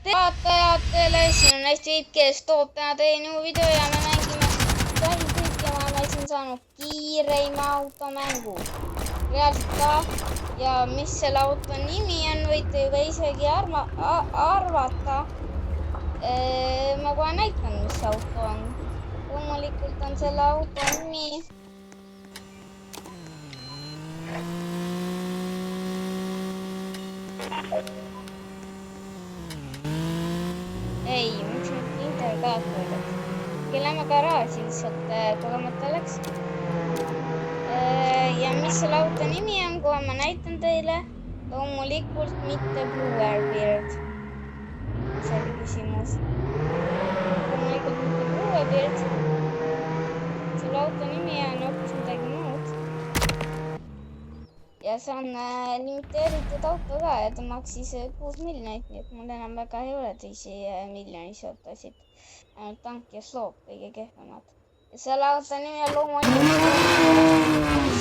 Teatajatele, siin on hästi Veip, kes toob täna teie new video ja me mängime kõik ja ma olen siin saanud kiireima automängu. Reaalselt ka. Ja mis selle auto nimi on, võite juba isegi arvata. Ma kohe näitan, mis see auto on. Loomulikult on selle auto nimi. Ei, miks nüüd interkaator läks? Lähme garaaži lihtsalt kogemata läks. Ja mis selle auto nimi on, kohe ma näitan teile. Loomulikult mitte Bluebeard. See oli küsimus. Loomulikult mitte Bluebeard. Selle auto nimi on hoopis midagi muud. Ja see on limiteeritud auto ka ja ta maksis 6 miljonit, nii et mul enam väga ei ole teisi miljonisi autosid. Ainult tank ja sloop kõige kehvemad. Ja selle auto nimi on loomulikult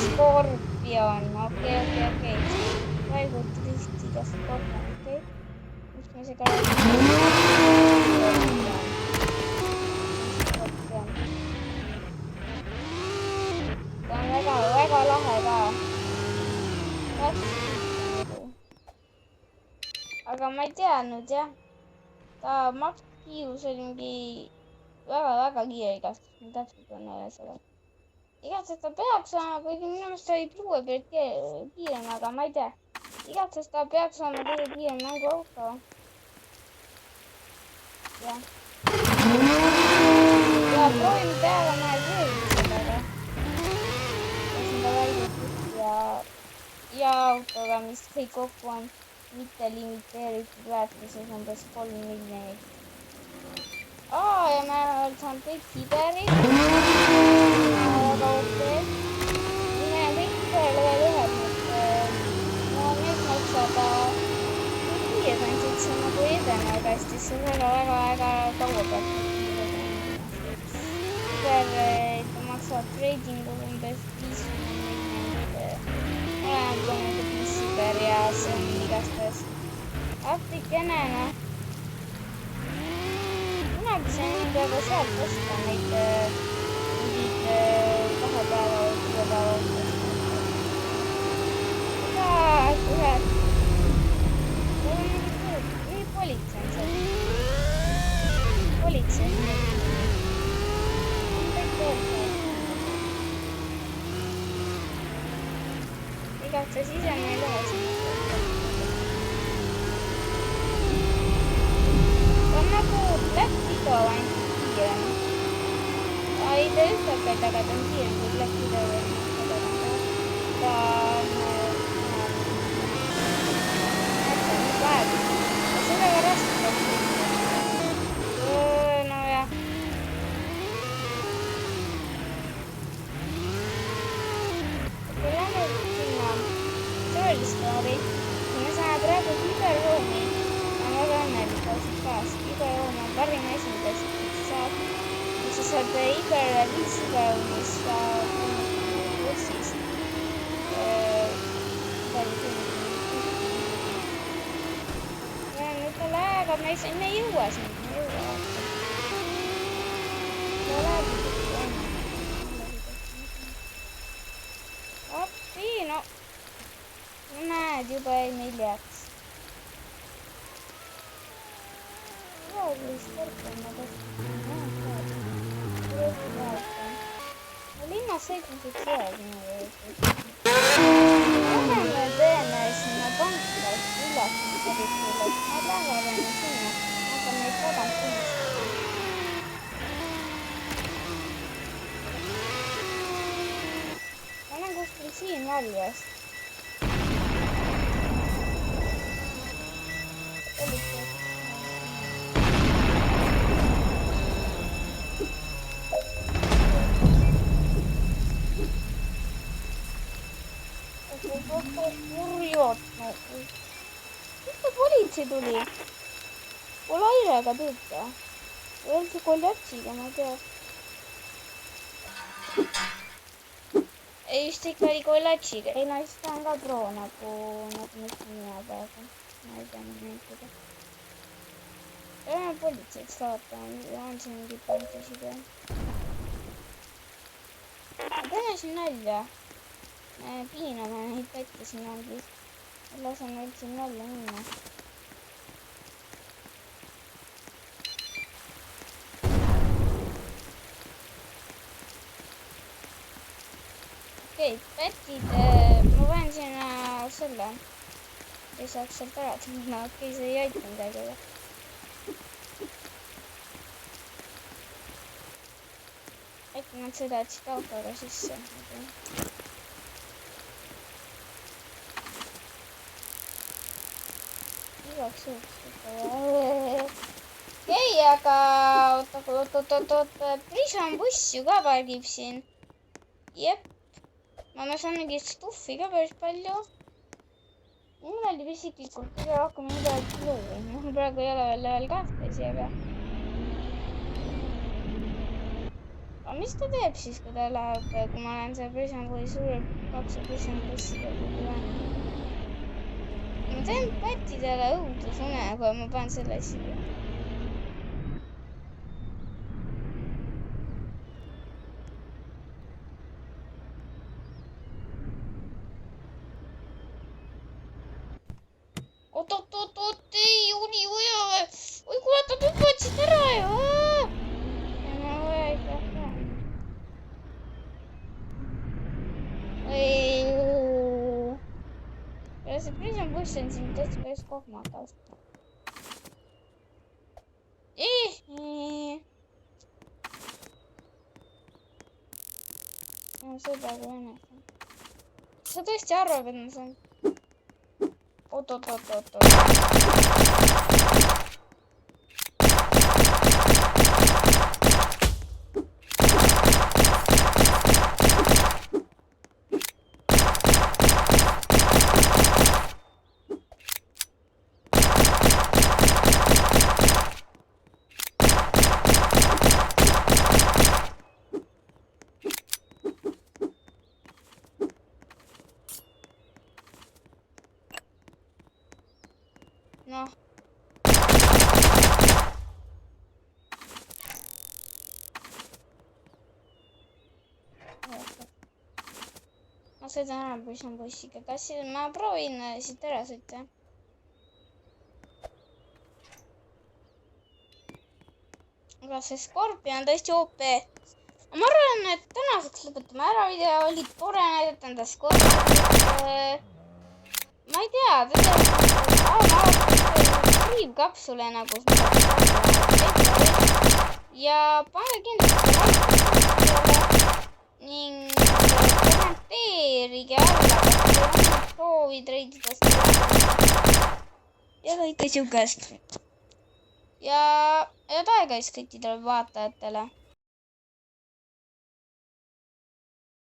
Scorpion. Okei. Vaigud driftiga Scorpion, okei. Miks me see ka Scorpion. Ta on väga lahe ka. Aga ma ei teadnud jah. Ta makskiirus oli mingi väga kiire igastus. Ma täpselt on üle seda. Igatses ta peaks olema, kuigi minu meelest oli Bluebeard kiirem, aga ma ei tea. Igatses ta peaks olema kõige kiirem mänguauto. Jah. Ja proovime peale mõned võõrmised, aga lasin ta välja ja autoga, mis kõik kokku on mitte limiteeritud väärtuses umbes 3 miljonit. Ja me oleme saanud kõik kiberid. Väga okei. Mine kõik kiberele veel ühed. Need maksab 5 andsid see nagu edenevad hästi. See on väga kaua pealt. Kiberid maksavad tradingul umbes 50 miljonit. Olen tulnud kiber ja see on igastes aptikene, noh. Kunagi see on väga sealt osta neid mingid 2 päeva või 6 päeva osta. Aga nii politsei on seal. Politsei on nii. Igatses ise ma ei lähe sinna. Ta on nagu Black Widow ainult kiirem. Ei, ta ütleb, aga ta on kiirem kui Black Widow. Ta on vahev. See on väga raske. No jah. Lähme sinna töölistoori. Me saame praegu kiberruumi. Ma väga õnnelik ausalt kaas. Kiberruum on parima esindajast, mis saab. Sa saad iga 5 ruumis bussist. Ja nüüd ta läheb, aga me ei jõua sinna. Me ei jõua. Ta läheb enne. No, näed, juba ei meil jääks. Linnas sõitmiseks jääb minu juurde. Läheme teeme sinna pankast üllatustarikule. Nad lähevad enne sinna. Aga neid kodanud tunnistada. Ma olen kuskil siin väljas. Kurjot. Mis ta politsei tuli? Pole airega tööta. Või see koljatsiga, ma ei tea. Ei, just ikka oli kollatšiga. Ei, no siis ta on ka pro, nagu mõtlen mina praegu. Ma ei tea, mida näitada. Peame politseid saatama, on siin mingi pantasid või? Teeme siin nalja. Me piiname neid pätte siin ongi. Lasen meil siin nalja minna. Okei, pätid, ma panen sinna selle. Ei saaks sealt ära tõmba, okei, see ei aita midagi. Äkki nad sõidasid autoga sisse. Igaks juhuks. Okei, aga oot, Prison buss ju ka pargib siin. Jep. Ma saan mingit stuffi ka päris palju. Mul meeldib isiklikult kõige rohkem midagi luua. Mul praegu ei ole veel level 12, aga... Aga mis ta teeb siis, kui ta läheb, kui ma olen see Prison bussi suure paksu Prison bussi kuhu lähen? Ma teen pättidele õudusune, kui ma panen selle siia. Oot, ei, uni vaja. Oi, kuule, ta tükkavad siit ära ju. Ja ma vaja ei pea. Ja see Prison buss on siin täitsa päris kohmakas. Ma seda kui ennast. Sa tõesti arvab, et ma saan... Oot. Noh. Ma sõidan ära Prison bussiga. Kas ma proovin siit ära sõita? Aga see Scorpion on tõesti OP. Ma arvan, et tänaseks lõpetame ära video. Oli tore näidata enda Scorpionit. Ma ei tea, kapsulena, kus ma ja pange kindlasti ning kommenteerige alla, kas soovid reididest ja kõike siukest. Ja head aega kõikidele vaatajatele.